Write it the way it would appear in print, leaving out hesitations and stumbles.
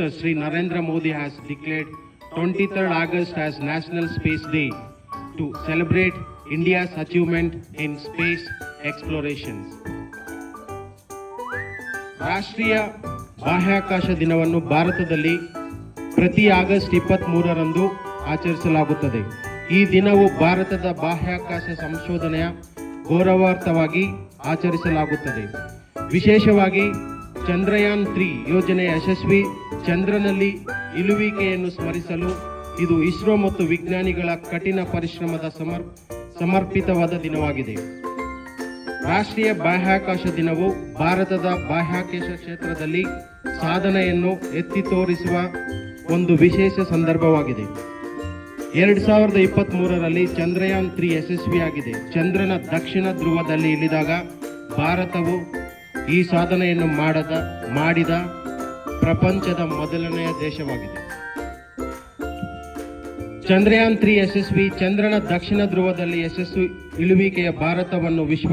Minister Sri Narendra Modi has declared 23rd August as National Space Day to celebrate India's achievement in space explorations. ರಾಷ್ಟ್ರೀಯ ಬಾಹ್ಯಾಕಾಶ ದಿನವನ್ನು ಭಾರತದಲ್ಲಿ ಪ್ರತಿ August 23ರಂದು ಆಚರಿಸಲಾಗುತ್ತದೆ. ಈ ದಿನವು ಭಾರತದ ಬಾಹ್ಯಾಕಾಶ ಸಂಶೋಧನೆಯ ಗೌರವಾರ್ಥವಾಗಿ ಆಚರಿಸಲಾಗುತ್ತದೆ. ವಿಶೇಷವಾಗಿ ಚಂದ್ರಯಾನ್ 3 ಯೋಜನೆಯ ಯಶಸ್ವಿ ಚಂದ್ರನಲ್ಲಿ ಇಳುವಿಕೆಯನ್ನು ಸ್ಮರಿಸಲು ಇದು ಇಸ್ರೋ ಮತ್ತು ವಿಜ್ಞಾನಿಗಳ ಕಠಿಣ ಪರಿಶ್ರಮದ ಸಮರ್ಪಿತವಾದ ದಿನವಾಗಿದೆ. ರಾಷ್ಟ್ರೀಯ ಬಾಹ್ಯಾಕಾಶ ದಿನವು ಭಾರತದ ಬಾಹ್ಯಾಕಾಶ ಕ್ಷೇತ್ರದಲ್ಲಿ ಸಾಧನೆಯನ್ನು ಎತ್ತಿ ತೋರಿಸುವ ಒಂದು ವಿಶೇಷ ಸಂದರ್ಭವಾಗಿದೆ. 2023ರಲ್ಲಿ ಚಂದ್ರಯಾನ್ 3 ಯಶಸ್ವಿಯಾಗಿದೆ. ಚಂದ್ರನ ದಕ್ಷಿಣ ಧ್ರುವದಲ್ಲಿ ಇಳಿದಾಗ ಭಾರತವು ಈ ಸಾಧನೆಯನ್ನು ಮಾಡಿದ ಪ್ರಪಂಚದ ಮೊದಲನೆಯ ದೇಶವಾಗಿದೆ. ಚಂದ್ರಯಾನ್ 3 ಯಶಸ್ವಿ ಚಂದ್ರನ ದಕ್ಷಿಣ ಧ್ರುವದಲ್ಲಿ ಯಶಸ್ವಿ ಇಳುವಿಕೆಯ ಭಾರತವನ್ನು ವಿಶ್ವ